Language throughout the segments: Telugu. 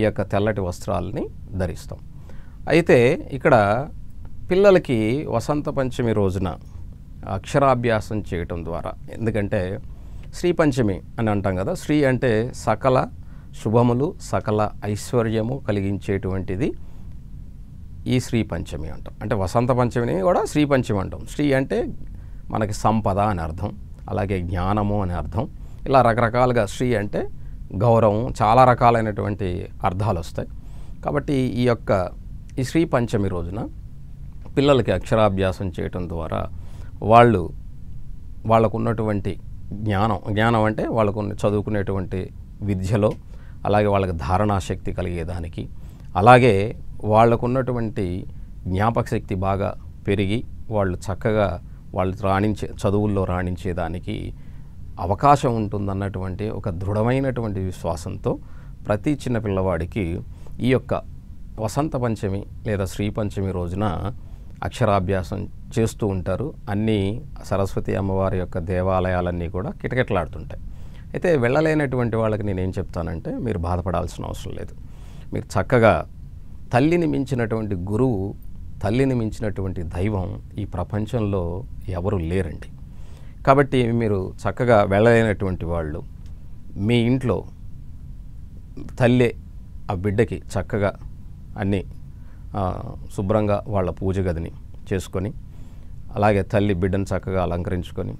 ఈ యొక్క తెల్లటి వస్త్రాలని ధరిస్తాం. అయితే ఇక్కడ పిల్లలకి వసంత పంచమి రోజున అక్షరాభ్యాసం చేయటం ద్వారా, ఎందుకంటే శ్రీ పంచమి అని అంటాం కదా, శ్రీ అంటే సకల శుభములు సకల ఐశ్వర్యము కలిగించేటువంటిది ఈ శ్రీ పంచమి అంటాం. అంటే వసంత పంచమిని కూడా శ్రీ పంచమి అంటాం. శ్రీ అంటే మనకి సంపద అని అర్థం, అలాగే జ్ఞానము అని అర్థం. ఇలా రకరకాలుగా శ్రీ అంటే గౌరవం, చాలా రకాలైనటువంటి అర్థాలు వస్తాయి. కాబట్టి ఈ శ్రీ పంచమి రోజున పిల్లలకి అక్షరాభ్యాసం చేయటం ద్వారా వాళ్ళకు ఉన్నటువంటి జ్ఞానం అంటే వాళ్ళకు చదువుకునేటువంటి విద్యలో, అలాగే వాళ్ళకి ధారణాశక్తి కలిగేదానికి, అలాగే వాళ్ళకున్నటువంటి జ్ఞాపక శక్తి బాగా పెరిగి వాళ్ళు చక్కగా చదువుల్లో రాణించేదానికి అవకాశం ఉంటుందన్నటువంటి ఒక దృఢమైనటువంటి విశ్వాసంతో ప్రతి చిన్న పిల్లవాడికి ఈ యొక్క వసంత పంచమి లేదా శ్రీ పంచమి రోజున అక్షరాభ్యాసం చేస్తూ ఉంటారు. అన్నీ సరస్వతి అమ్మవారి యొక్క దేవాలయాలన్నీ కూడా కిటకిటలాడుతుంటాయి. అయితే వెళ్ళలేనటువంటి వాళ్ళకి నేనేం చెప్తానంటే, మీరు బాధపడాల్సిన అవసరం లేదు. మీరు చక్కగా తల్లిని మించినటువంటి గురువు, తల్లిని మించినటువంటి దైవం ఈ ప్రపంచంలో ఎవరు లేరండి. కాబట్టి మీరు చక్కగా వెళ్ళలేనటువంటి వాళ్ళు మీ ఇంట్లో తల్లే ఆ బిడ్డకి చక్కగా అన్నీ శుభ్రంగా వాళ్ళ పూజ గదిని చేసుకొని, అలాగే తల్లి బిడ్డను చక్కగా అలంకరించుకొని,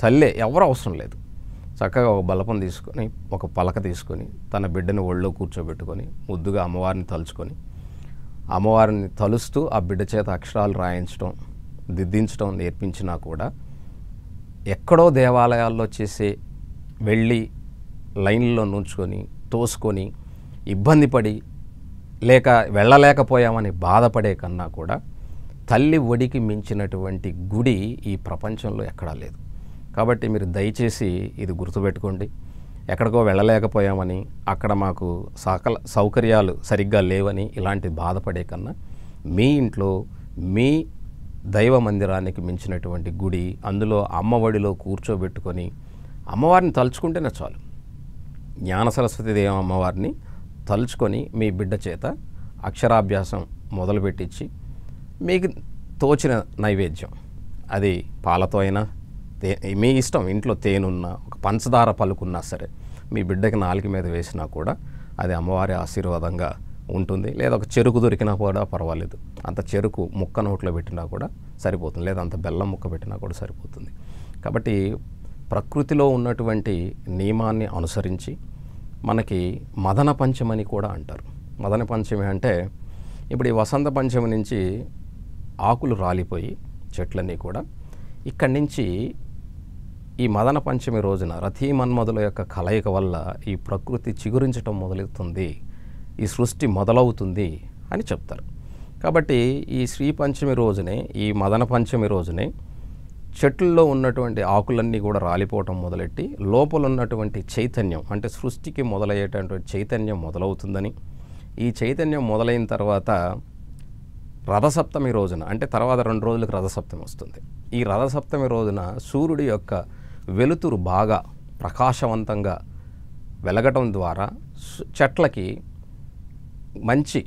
తల్లే ఎవరు అవసరం లేదు, చక్కగా ఒక బలపం తీసుకొని, ఒక పలక తీసుకొని తన బిడ్డను ఒళ్ళో కూర్చోబెట్టుకొని ముద్దుగా అమ్మవారిని తలుచుకొని, అమ్మవారిని తలుస్తూ ఆ బిడ్డ చేత అక్షరాలు రాయించడం, దిద్దించడం నేర్పించినా కూడా ఎక్కడో దేవాలయాల్లో వెళ్ళి లైన్లో నుంచుకొని తోసుకొని ఇబ్బంది పడి వెళ్ళలేకపోయామని బాధపడే కన్నా కూడా తల్లి ఒడికి మించినటువంటి గుడి ఈ ప్రపంచంలో ఎక్కడా లేదు. కాబట్టి మీరు దయచేసి ఇది గుర్తుపెట్టుకోండి. ఎక్కడికో వెళ్ళలేకపోయామని, అక్కడ మాకు సౌకర్యాలు సరిగ్గా లేవని ఇలాంటి బాధపడే కన్నా మీ ఇంట్లో మీ దైవ మందిరానికి మించినటువంటి గుడి, అందులో అమ్మఒడిలో కూర్చోబెట్టుకొని అమ్మవారిని తలుచుకుంటేనే చాలు. జ్ఞాన సరస్వతి దేవి అమ్మవారిని తలుచుకొని మీ బిడ్డ చేత అక్షరాభ్యాసం మొదలుపెట్టించి, మీకు తోచిన నైవేద్యం, అది పాలతో అయినా మీ ఇష్టం, ఇంట్లో తేనున్నా ఒక పంచదార పలుకున్నా సరే మీ బిడ్డకి నాలుక మీద వేసినా కూడా అది అమ్మవారి ఆశీర్వాదంగా ఉంటుంది. లేదా ఒక చెరుకు దొరికినా కూడా పర్వాలేదు, అంత చెరుకు ముక్క నోట్లో పెట్టినా కూడా సరిపోతుంది, లేదా అంత బెల్లం ముక్క పెట్టినా కూడా సరిపోతుంది. కాబట్టి ప్రకృతిలో ఉన్నటువంటి నియమాన్ని అనుసరించి మనకి మదన పంచమని కూడా అంటారు. మదన పంచమి అంటే ఇప్పుడు ఈ వసంత పంచమి నుంచి ఆకులు రాలిపోయి చెట్లన్నీ కూడా ఇక్కడి నుంచి ఈ మదన పంచమి రోజున రథీ మన్మధుల యొక్క కలయిక వల్ల ఈ ప్రకృతి చిగురించటం మొదలవుతుంది, ఈ సృష్టి మొదలవుతుంది అని చెప్తారు. కాబట్టి ఈ శ్రీ పంచమి రోజునే, ఈ మదన పంచమి రోజునే చెట్లలో ఉన్నటువంటి ఆకులన్నీ కూడా రాలిపోవటం మొదలెట్టి లోపల ఉన్నటువంటి చైతన్యం, అంటే సృష్టికి మొదలయ్యేటటువంటి చైతన్యం మొదలవుతుందని, ఈ చైతన్యం మొదలైన తర్వాత రథసప్తమి రోజున, అంటే తర్వాత 2 రోజులకు రథసప్తమి వస్తుంది. ఈ రథసప్తమి రోజున సూర్యుడి యొక్క వెలుతురు బాగా ప్రకాశవంతంగా వెలగటం ద్వారా, చెట్లకి మంచి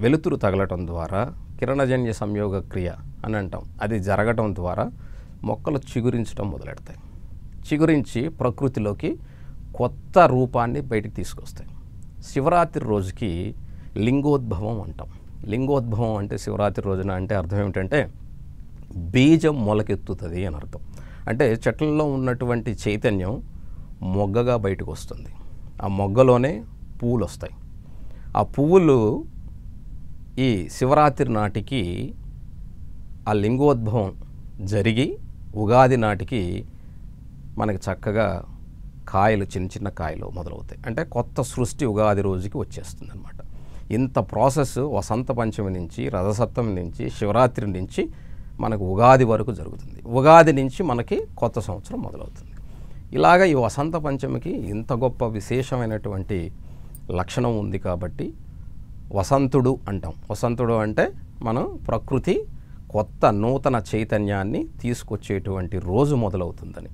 వెలుతురు తగలటం ద్వారా, కిరణజన్య సంయోగ క్రియ అని అంటాం, అది జరగటం ద్వారా మొక్కలు చిగురించడం మొదలెడతాయి. చిగురించి ప్రకృతిలోకి కొత్త రూపాన్ని బయటికి తీసుకొస్తాయి. శివరాత్రి రోజుకి లింగోద్భవం అంటాం. లింగోద్భవం అంటే శివరాత్రి రోజున అంటే అర్థం ఏమిటంటే బీజం మొలకెత్తుతుంది అని అర్థం. అంటే చెట్లలో ఉన్నటువంటి చైతన్యం మొగ్గగా బయటకు వస్తుంది. ఆ మొగ్గలోనే పువ్వులు వస్తాయి. ఆ పువ్వులు ఈ శివరాత్రి నాటికి ఆ లింగోద్భవం జరిగి ఉగాది నాటికి మనకి చక్కగా కాయలు, చిన్న చిన్న కాయలు మొదలవుతాయి. అంటే కొత్త సృష్టి ఉగాది రోజుకి వచ్చేస్తుంది అనమాట. ఇంత ప్రాసెస్ వసంత పంచమి నుంచి, రథసప్తమి నుంచి, శివరాత్రి నుంచి మనకు ఉగాది వరకు జరుగుతుంది. ఉగాది నుంచి మనకి కొత్త సంవత్సరం మొదలవుతుంది. ఇలాగ ఈ వసంత పంచమికి ఇంత గొప్ప విశేషమైనటువంటి లక్షణం ఉంది. కాబట్టి వసంతుడు అంటాం. వసంతుడు అంటే మనం ప్రకృతి కొత్త నూతన చైతన్యాన్ని తీసుకొచ్చేటువంటి రోజు మొదలవుతుందని.